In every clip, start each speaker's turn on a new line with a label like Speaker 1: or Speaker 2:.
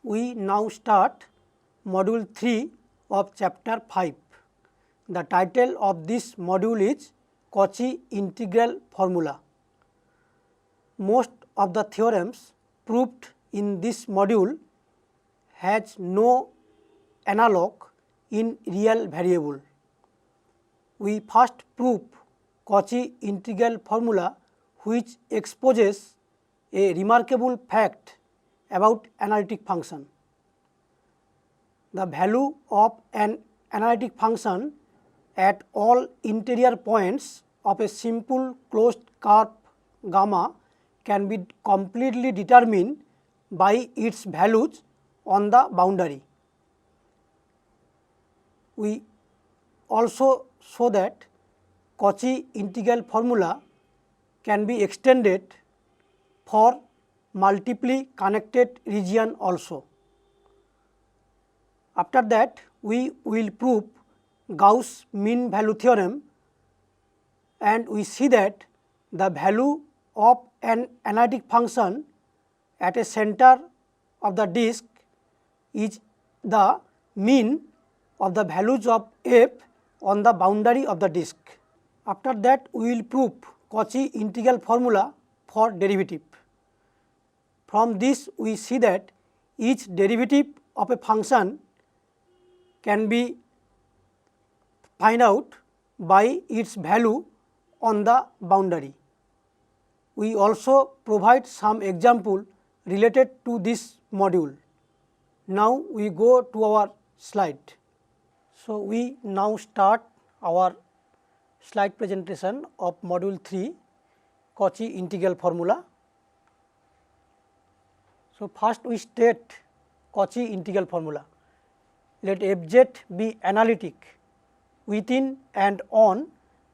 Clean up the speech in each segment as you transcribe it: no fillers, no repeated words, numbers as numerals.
Speaker 1: We now start module 3 of chapter 5. The title of this module is Cauchy integral formula. Most of the theorems proved in this module has no analog in real variable. We first prove Cauchy integral formula, which exposes a remarkable fact about analytic function. The value of an analytic function at all interior points of a simple closed curve gamma can be completely determined by its values on the boundary. We also show that Cauchy integral formula can be extended for multiply connected region also. After that, we will prove Gauss mean value theorem, and we see that the value of an analytic function at a center of the disk is the mean of the values of f on the boundary of the disk. After that, we will prove Cauchy integral formula for derivative. From this, we see that each derivative of a function can be find out by its value on the boundary. We also provide some example related to this module. Now we go to our slide. So we now start our slide presentation of module 3 Cauchy integral formula. So first we state Cauchy integral formula. Let fz be analytic within and on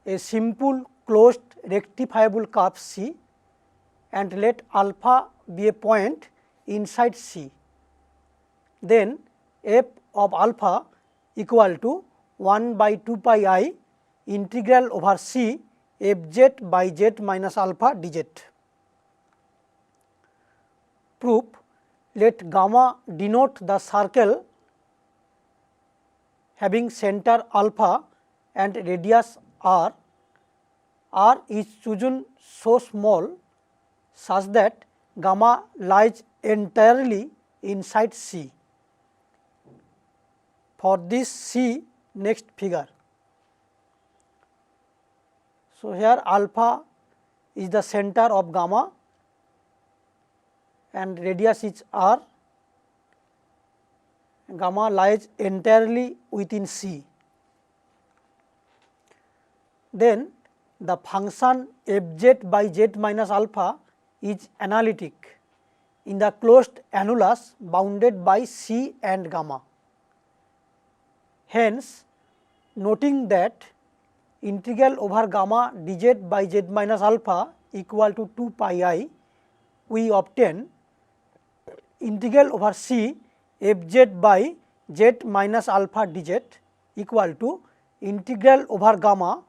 Speaker 1: a simple closed rectifiable curve C, and let alpha be a point inside C. Then f of alpha equal to 1 by 2 pi I integral over C fz by z minus alpha dz. Proof: let gamma denote the circle having center alpha and radius r. R is chosen so small such that gamma lies entirely inside C. For this, see next figure. So here alpha is the center of gamma and radius is r. Gamma lies entirely within C. Then the function fz by z minus alpha is analytic in the closed annulus bounded by C and gamma. Hence, noting that integral over gamma dz by z minus alpha equal to 2 pi I, we obtain integral over C fz by z minus alpha dz equal to integral over gamma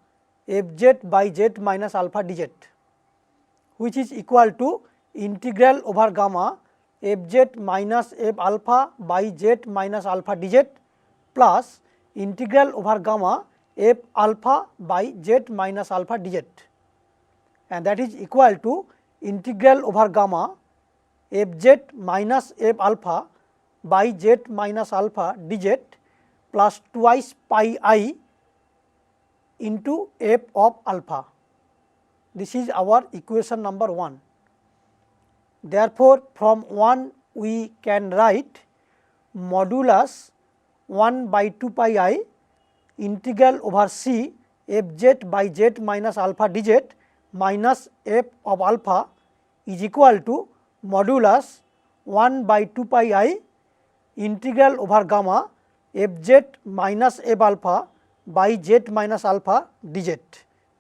Speaker 1: fz by z minus alpha dz, which is equal to integral over gamma fz minus f alpha by z minus alpha dz plus integral over gamma f alpha by z minus alpha dz, and that is equal to integral over gamma fz minus f alpha by z minus alpha dz plus twice pi I into f of alpha. This is our equation number 1. Therefore, from 1 we can write modulus 1 by 2 pi I integral over C fz by z minus alpha dz minus f of alpha is equal to modulus 1 by 2 pi I integral over gamma fz minus f alpha by z minus alpha dz.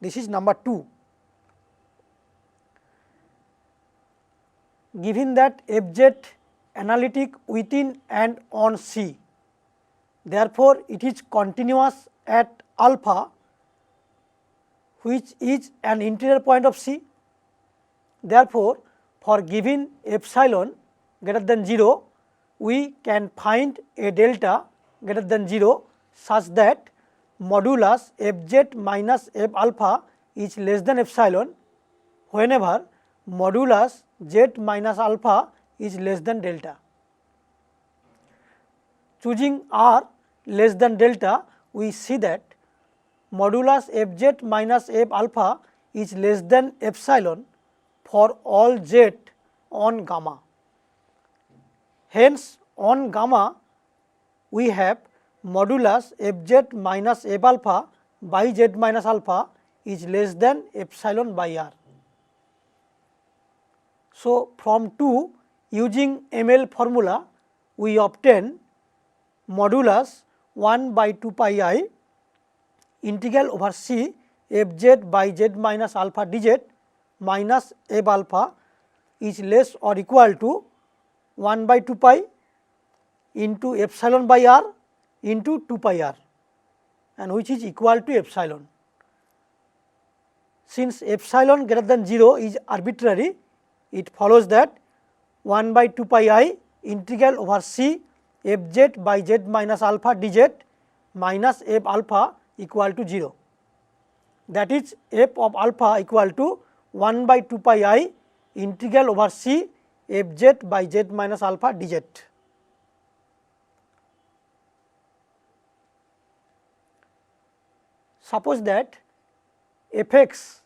Speaker 1: This is number 2. Given that fz analytic within and on C, therefore it is continuous at alpha, which is an interior point of C. Therefore, for given epsilon greater than 0, we can find a delta greater than 0 such that modulus fz minus f alpha is less than epsilon whenever modulus z minus alpha is less than delta. Choosing r less than delta, we see that modulus fz minus f alpha is less than epsilon for all z on gamma. Hence, on gamma we have modulus fz minus f alpha by z minus alpha is less than epsilon by r. So, from 2 using ML formula we obtain modulus 1 by 2 pi I integral over c fz by z minus alpha dz minus f alpha is less or equal to 1 by 2 pi into epsilon by r into 2 pi r, and which is equal to epsilon. Since epsilon greater than 0 is arbitrary, it follows that 1 by 2 pi I integral over c fz by z minus alpha dz minus f alpha equal to 0. That is, f of alpha equal to 1 by 2 pi I integral over c fz by z minus alpha dz. Suppose that f(x)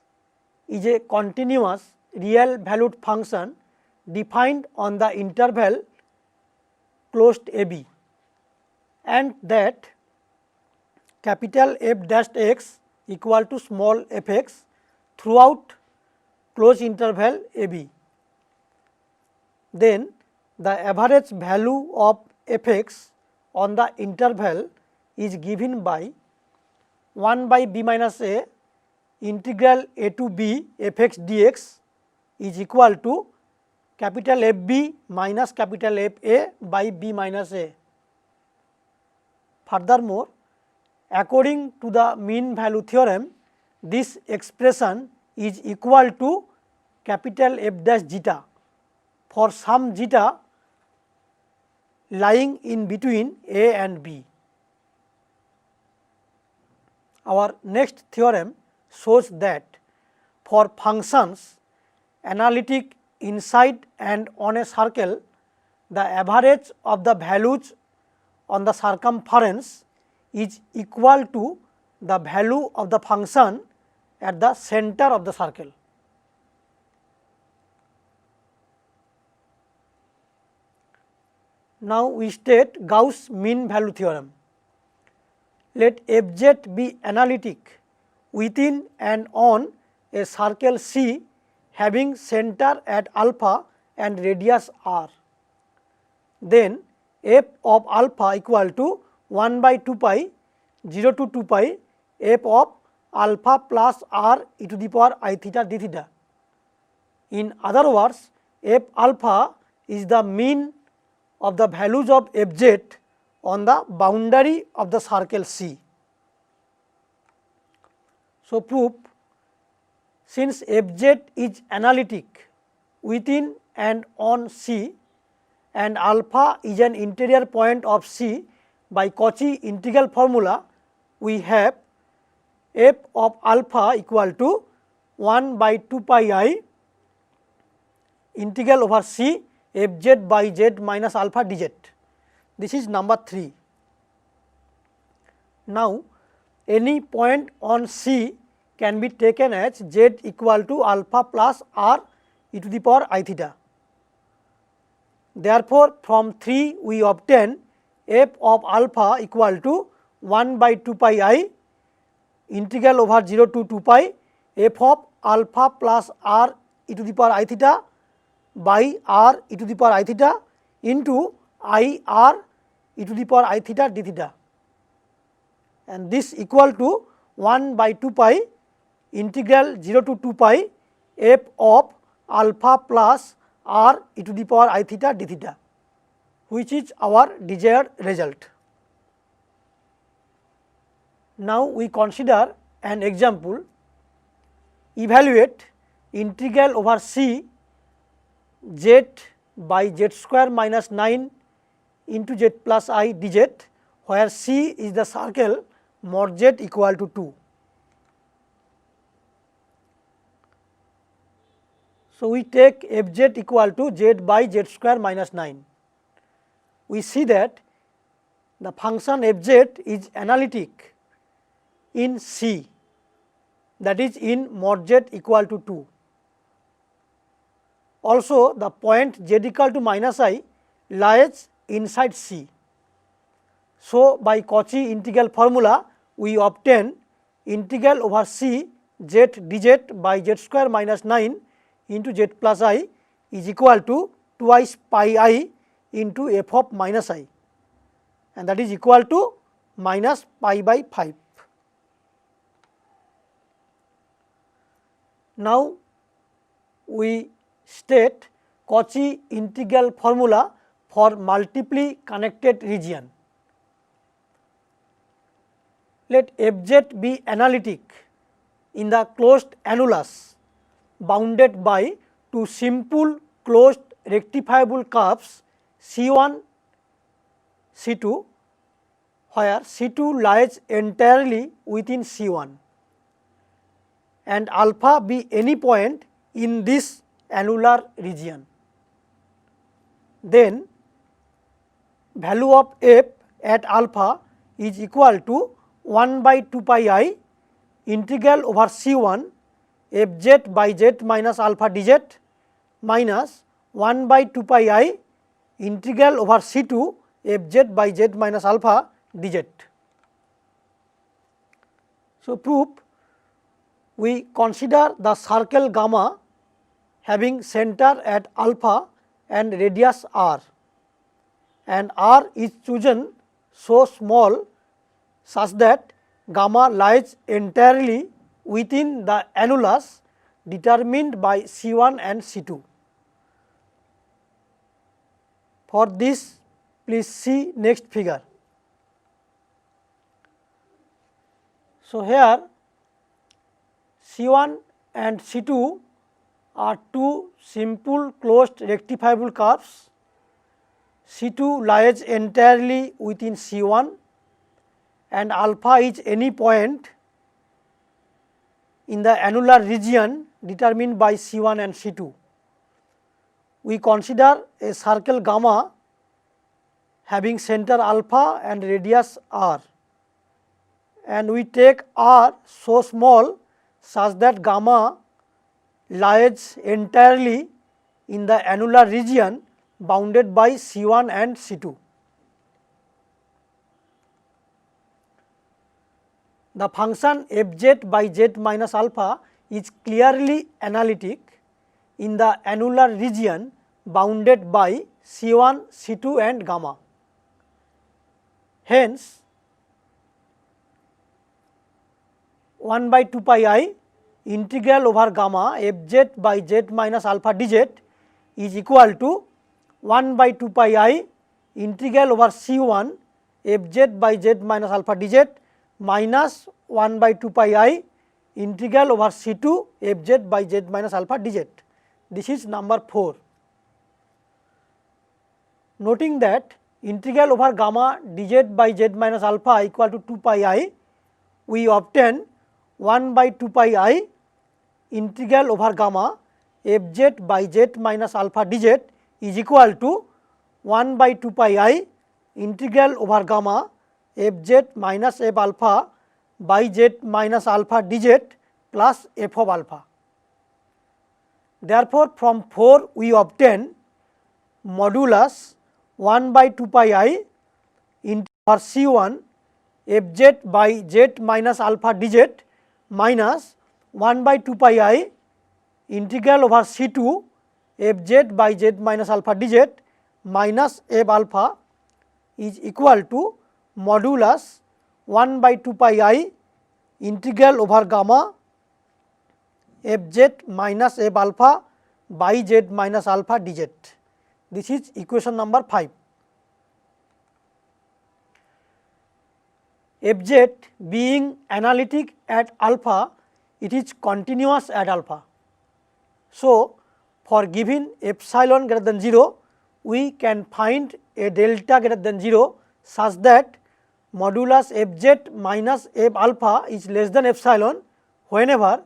Speaker 1: is a continuous real valued function defined on the interval closed ab, and that capital F dash x equal to small f(x) throughout closed interval ab. Then the average value of f(x) on the interval is given by 1 by b minus a integral a to b f(x) dx is equal to capital Fb minus capital Fa by b minus a. Furthermore, according to the mean value theorem, this expression is equal to capital F dash zeta for some zeta lying in between a and b. Our next theorem shows that for functions analytic inside and on a circle, the average of the values on the circumference is equal to the value of the function at the center of the circle. Now we state Gauss mean value theorem. Let fz be analytic within and on a circle C having center at alpha and radius r. Then f of alpha equal to 1 by 2 pi 0 to 2 pi f of alpha plus r e to the power I theta d theta. In other words, f alpha is the mean of the values of fz on the boundary of the circle C. So, proof: since fz is analytic within and on C and alpha is an interior point of C, by Cauchy integral formula we have f of alpha equal to 1 by 2 pi I integral over C fz by z minus alpha dz. This is number 3. Now, any point on C can be taken as z equal to alpha plus r e to the power I theta. Therefore, from 3 we obtain f of alpha equal to 1 by 2 pi I integral over 0 to 2 pi f of alpha plus r e to the power I theta by r e to the power I theta into I r e to the power I theta d theta, and this equal to 1 by 2 pi integral 0 to 2 pi f of alpha plus r e to the power I theta d theta, which is our desired result. Now we consider an example. Evaluate integral over C z by z square minus 9 into z plus I dz, where C is the circle mod z equal to 2. So, we take f z equal to z by z square minus 9. We see that the function f z is analytic in C, that is in mod z equal to 2. Also, the point z equal to minus I lies inside C. So, by Cauchy integral formula, we obtain integral over C z dz by z square minus 9 into z plus I is equal to twice pi I into f of minus I, and that is equal to minus pi by 5. Now, we state Cauchy integral formula for multiply connected region. Let f z be analytic in the closed annulus bounded by two simple closed rectifiable curves C1, C2, where C2 lies entirely within C1, and alpha be any point in this annular region. Then value of f at alpha is equal to 1 by 2 pi I integral over C1 f z by z minus alpha dz minus 1 by 2 pi I integral over C2 f z by z minus alpha dz. So, proof: we consider the circle gamma having center at alpha and radius r, and r is chosen so small such that gamma lies entirely within the annulus determined by C1 and C2. For this, please see next figure. So, here C1 and C2 are two simple closed rectifiable curves. C2 lies entirely within C1 and alpha is any point in the annular region determined by C1 and C2. We consider a circle gamma having center alpha and radius r, and we take r so small such that gamma lies entirely in the annular region bounded by C1 and C2. The function f z by z minus alpha is clearly analytic in the annular region bounded by C1, C2 and gamma. Hence, 1 by 2 pi I integral over gamma f z by z minus alpha dz is equal to 1 by 2 pi I integral over C1 f z by z minus alpha dz minus 1 by 2 pi I integral over C2 f z by z minus alpha dz. This is number 4. Noting that integral over gamma dz by z minus alpha equal to 2 pi I, we obtain 1 by 2 pi I integral over gamma f z by z minus alpha dz is equal to 1 by 2 pi I integral over gamma f z minus f alpha by z minus alpha dz plus f of alpha. Therefore, from 4 we obtain modulus 1 by 2 pi I into C1 f z by z minus alpha dz minus 1 by 2 pi I integral over C2 f z by z minus alpha dz minus f alpha is equal to modulus 1 by 2 pi I integral over gamma f z minus f alpha by z minus alpha dz. This is equation number 5. F z being analytic at alpha, it is continuous at alpha. So, for given epsilon greater than 0, we can find a delta greater than 0 such that modulus fz minus f alpha is less than epsilon whenever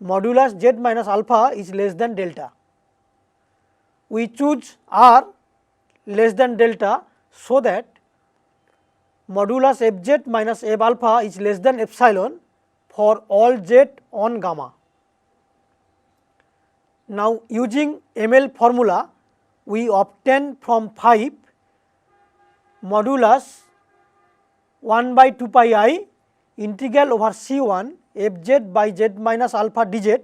Speaker 1: modulus z minus alpha is less than delta. We choose r less than delta so that modulus fz minus f alpha is less than epsilon for all z on gamma. Now, using ML formula, we obtain from 5 modulus 1 by 2 pi I integral over C1 fz by z minus alpha dz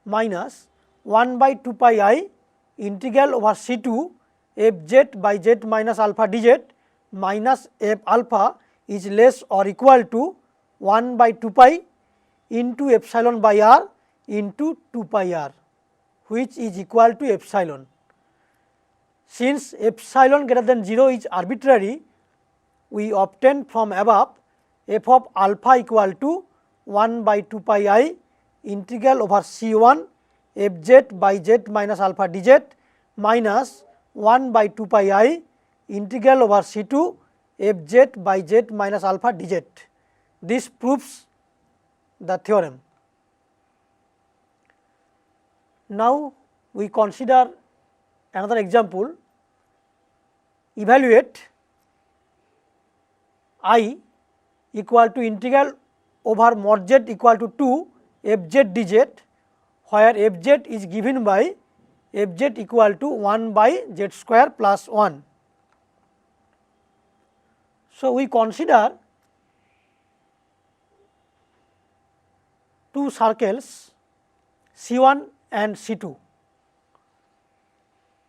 Speaker 1: minus 1 by 2 pi I integral over C2 fz by z minus alpha dz minus f alpha is less or equal to 1 by 2 pi into epsilon by r into 2 pi r, which is equal to epsilon. Since epsilon greater than 0 is arbitrary, we obtain from above f of alpha equal to 1 by 2 pi I integral over C1 fz by z minus alpha dz minus 1 by 2 pi I integral over C2 fz by z minus alpha dz. This proves the theorem. Now, we consider another example. Evaluate I equal to integral over mod z equal to 2 fz dz, where fz is given by fz equal to 1 by z square plus 1. So, we consider two circles C1 and C2.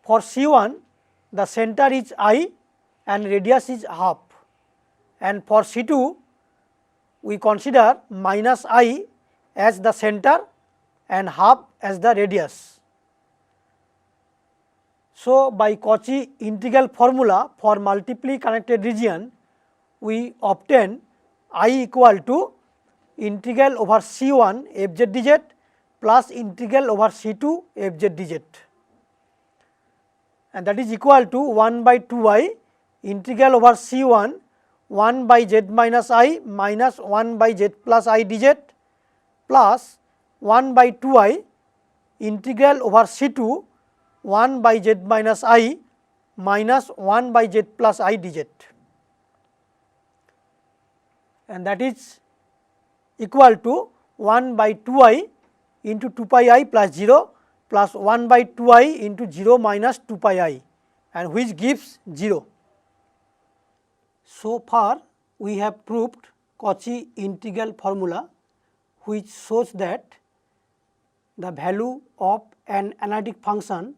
Speaker 1: For C1, the center is I and radius is half, and for C2 we consider minus I as the center and half as the radius. So, by Cauchy integral formula for multiply connected region, we obtain I equal to integral over C1 fz dz plus integral over C2 fz dz, and that is equal to 1 by 2 integral over C1 1 by z minus I minus 1 by z plus I dz plus 1 by 2 integral over C2 1 by z minus I minus 1 by z plus I dz, and that is equal to 1 by 2 into 2 pi I plus 0 plus 1 by 2 into 0 minus 2 pi I, and which gives 0. So far we have proved Cauchy integral formula, which shows that the value of an analytic function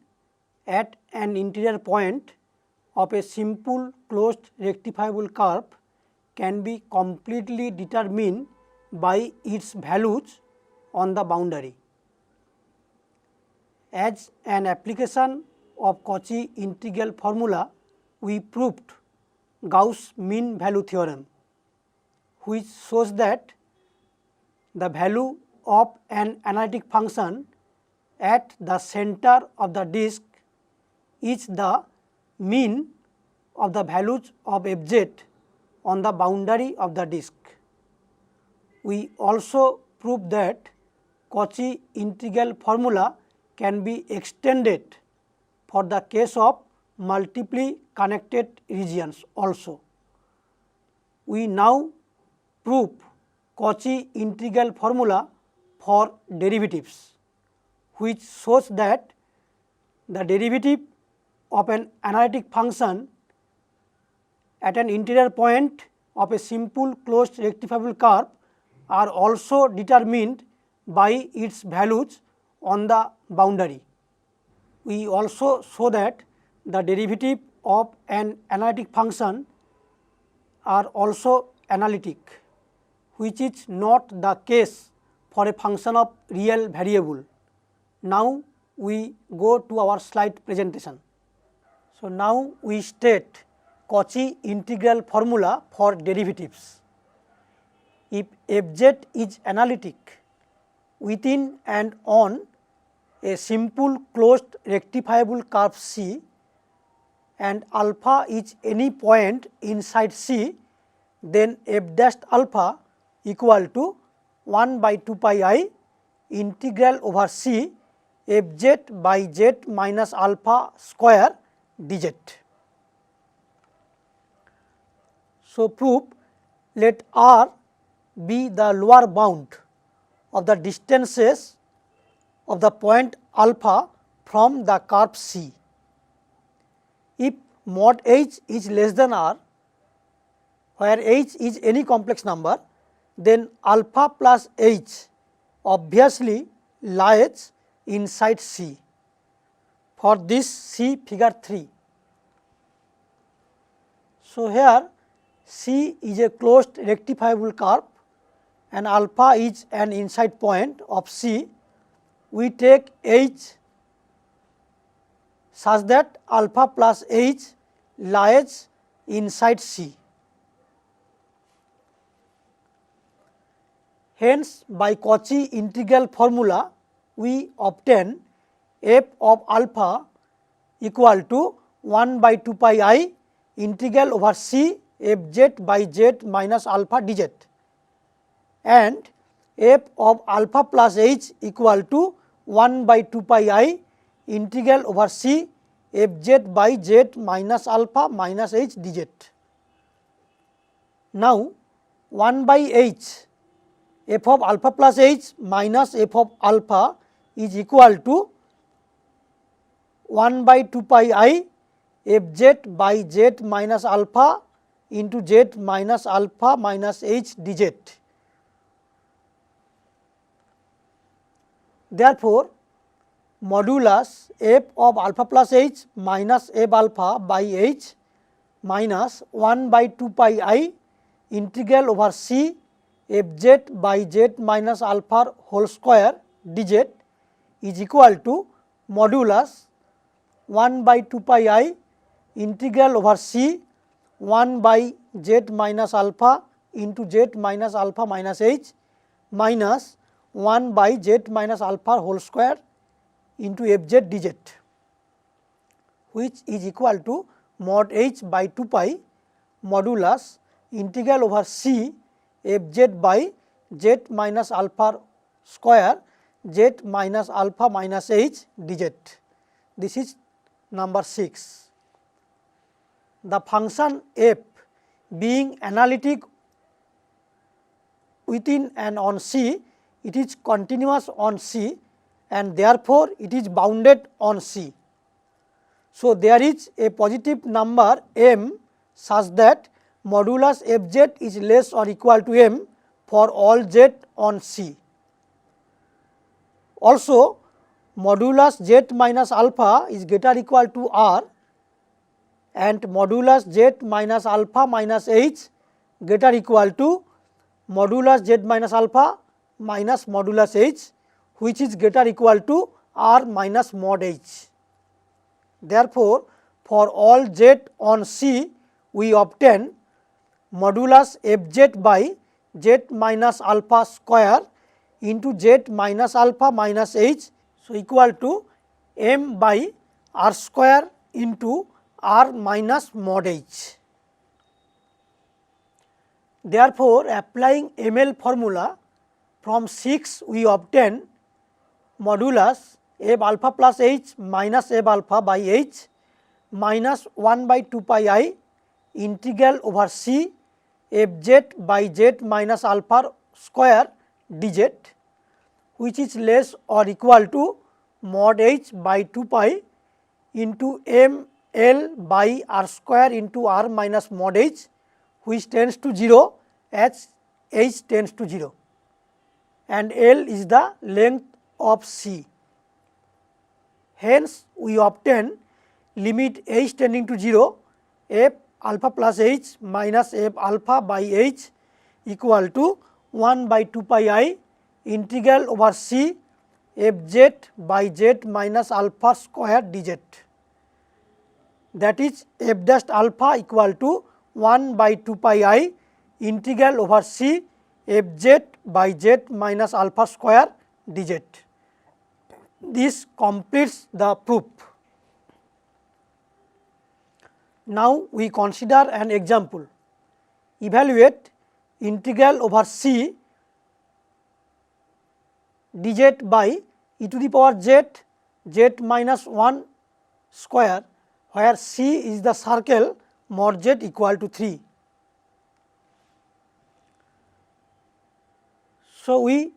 Speaker 1: at an interior point of a simple closed rectifiable curve can be completely determined by its values on the boundary. As an application of Cauchy integral formula, we proved Gauss mean value theorem, which shows that the value of an analytic function at the center of the disk is the mean of the values of fz on the boundary of the disk. We also proved that Cauchy integral formula can be extended for the case of multiply connected regions also. We now prove Cauchy integral formula for derivatives, which shows that the derivative of an analytic function at an interior point of a simple closed rectifiable curve are also determined by its values on the boundary. We also show that the derivative of an analytic function are also analytic, which is not the case for a function of real variable. Now we go to our slide presentation. So now we state Cauchy integral formula for derivatives. If fz is analytic within and on a simple closed rectifiable curve C, and alpha is any point inside C, then f dash alpha equal to 1 by 2 pi I integral over C f z by z minus alpha square dz. So, proof, let R be the lower bound of the distances of the point alpha from the curve C. If mod h is less than R, where h is any complex number, then alpha plus h obviously lies inside C. For this, see figure 3. So, here C is a closed rectifiable curve and alpha is an inside point of C. We take h such that alpha plus h lies inside C. Hence, by Cauchy integral formula, we obtain f of alpha equal to 1 by 2 pi I integral over C f z by z minus alpha dz, and f of alpha plus h equal to 1 by 2 pi I integral over C f z by z minus alpha minus h dz. Now, 1 by h f of alpha plus h minus f of alpha is equal to 1 by 2 pi I f z by z minus alpha into z minus alpha minus h dz. Therefore, modulus f of alpha plus h minus f alpha by h minus 1 by 2 pi I integral over C f z by z minus alpha whole square dz is equal to modulus 1 by 2 pi I integral over C 1 by z minus alpha into z minus alpha minus h minus 1 by z minus alpha whole square into f z dz, which is equal to mod h by 2 pi modulus integral over C f z by z minus alpha square z minus alpha minus h dz. This is number 6. The function f being analytic within and on C, it is continuous on C and therefore, it is bounded on C. So, there is a positive number m such that modulus f z is less or equal to m for all z on C. Also, modulus z minus alpha is greater or equal to R and modulus z minus alpha minus h greater or equal to modulus z minus alpha minus modulus h, which is greater or equal to R minus mod h. Therefore, for all z on C, we obtain modulus f z by z minus alpha square into z minus alpha minus h, so equal to m by r square into r minus mod h. Therefore, applying ML formula from 6 we obtain modulus f alpha plus h minus f alpha by h minus 1 by 2 pi I integral over C f z by z minus alpha square dz, which is less or equal to mod h by 2 pi into m L by r square into r minus mod h, which tends to 0 as h tends to 0, and L is the length of C. Hence, we obtain limit h tending to 0 f alpha plus h minus f alpha by h equal to 1 by 2 pi I integral over C f z by z minus alpha square dz, that is f dash alpha equal to 1 by 2 pi I integral over C f z by z minus alpha square dz. This completes the proof. Now we consider an example. Evaluate integral over c dz by e to the power z minus 1 square, where c is the circle mod z equal to 3. So, we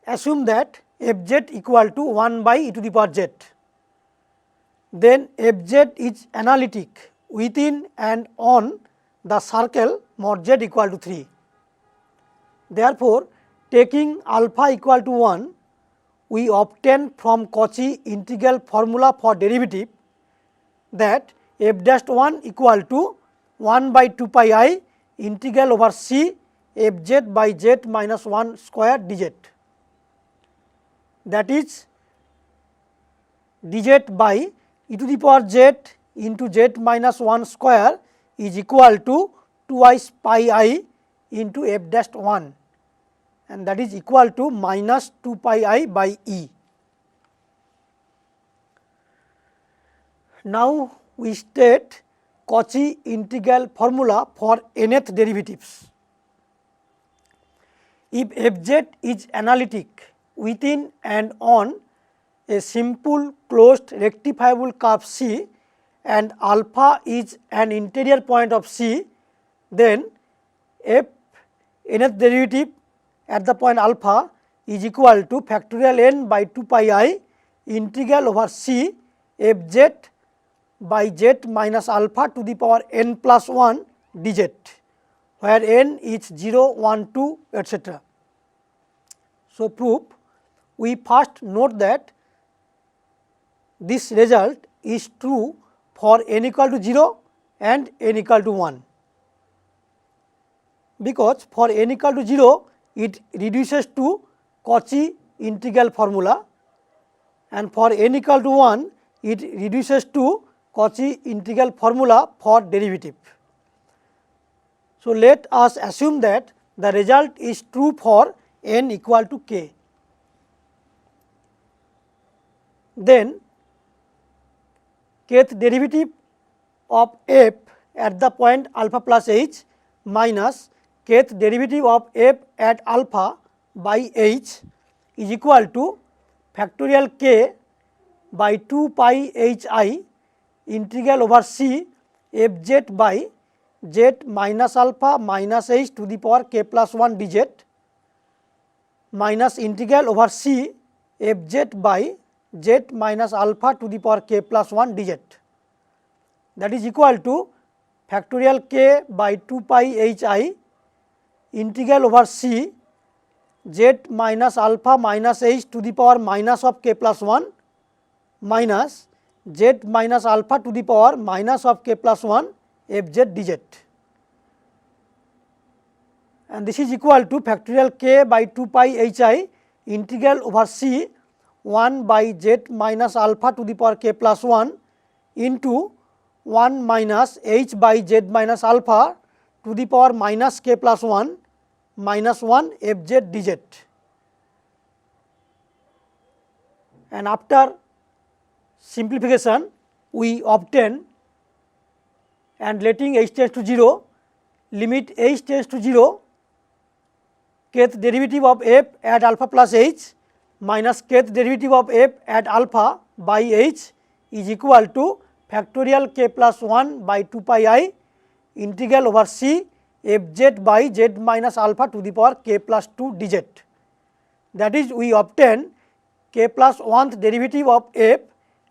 Speaker 1: assume that f z equal to 1 by e to the power z. Then f z is analytic within and on the circle mod z equal to 3. Therefore, taking alpha equal to 1, we obtain from Cauchy integral formula for derivative that f dash 1 equal to 1 by 2 pi I integral over c f z by z minus 1 square dz. That is dz by e to the power z into z minus 1 square is equal to twice pi I into f dash 1, and that is equal to minus 2 pi I by E. Now we state Cauchy integral formula for nth derivatives. If f z is analytic within and on a simple closed rectifiable curve C and alpha is an interior point of C, then f nth derivative at the point alpha is equal to factorial n by 2 pi I integral over C f z by z minus alpha to the power n plus 1 dz, where n is 0, 1, 2, etc. So, proof: we first note that this result is true for n equal to 0 and n equal to 1, because for n equal to 0 it reduces to Cauchy integral formula, and for n equal to 1 it reduces to Cauchy integral formula for derivative. So, let us assume that the result is true for n equal to k. Then kth derivative of f at the point alpha plus h minus kth derivative of f at alpha by h is equal to factorial k by 2 pi h I integral over c f z by z minus alpha minus h to the power k plus 1 dz minus integral over c f z by z minus alpha to the power k plus 1 dz, that is equal to factorial k by 2 pi h I integral over c z minus alpha minus h to the power minus of k plus 1 minus z minus alpha to the power minus of k plus 1 f z dz, and this is equal to factorial k by 2 pi h I integral over c 1 by z minus alpha to the power k plus 1 into 1 minus h by z minus alpha to the power minus k plus 1 minus 1 f z dz. And after simplification we obtain, and letting h tends to 0, limit h tends to 0, kth derivative of f at alpha plus h minus kth derivative of f at alpha by h is equal to factorial k plus 1 by 2 pi I integral over c f z by z minus alpha to the power k plus 2 dz. That is, we obtain k plus 1th derivative of f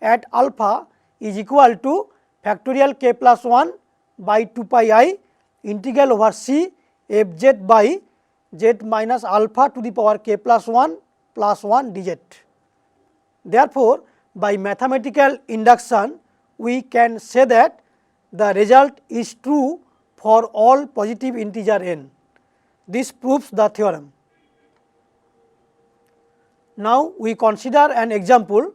Speaker 1: at alpha is equal to factorial k plus 1 by 2 pi I integral over c f z by z minus alpha to the power k plus 1 dz. Therefore, by mathematical induction we can say that the result is true for all positive integer n. This proves the theorem. Now we consider an example.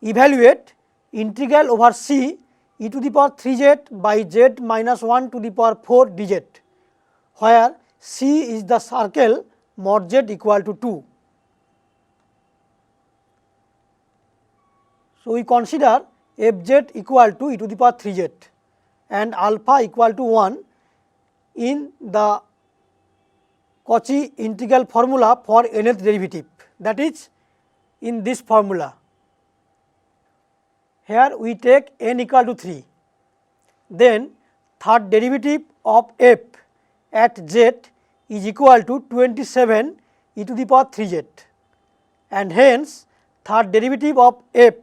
Speaker 1: Evaluate integral over c e to the power 3z by z minus 1 to the power 4 dz, where c is the circle mod z equal to 2. So, we consider f z equal to e to the power 3z. and alpha equal to 1 in the Cauchy integral formula for nth derivative, that is in this formula. Here we take n equal to 3, then third derivative of f at z is equal to 27 e to the power 3z, and hence third derivative of f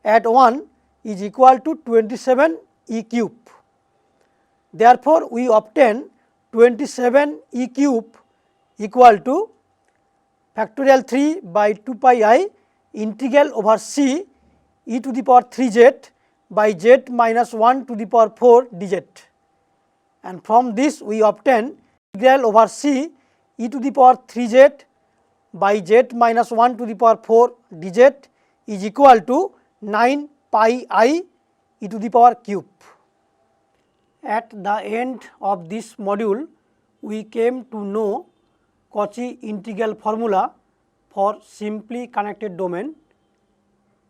Speaker 1: at 1 is equal to 27 e cube. Therefore, we obtain 27 e cube equal to factorial 3 by 2 pi I integral over c e to the power 3z by z minus 1 to the power 4 dz, and from this we obtain integral over c e to the power 3z by z minus 1 to the power 4 dz is equal to 9 pi I e to the power cube. At the end of this module, we came to know Cauchy integral formula for simply connected domain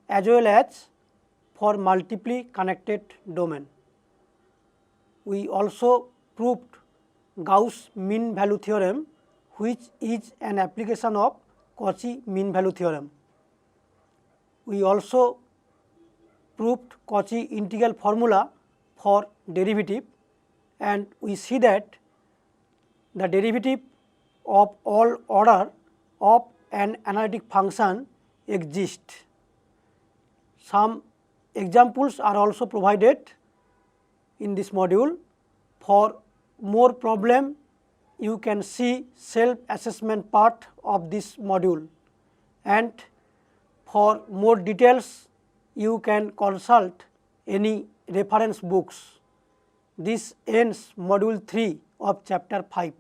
Speaker 1: as well as for multiply connected domain. We also proved Gauss mean value theorem, which is an application of Cauchy mean value theorem. We also proved Cauchy integral formula for derivative, and we see that the derivative of all order of an analytic function exists. Some examples are also provided in this module. For more problem, you can see self-assessment part of this module, and for more details you can consult any reference books. This ends module 3 of chapter 5.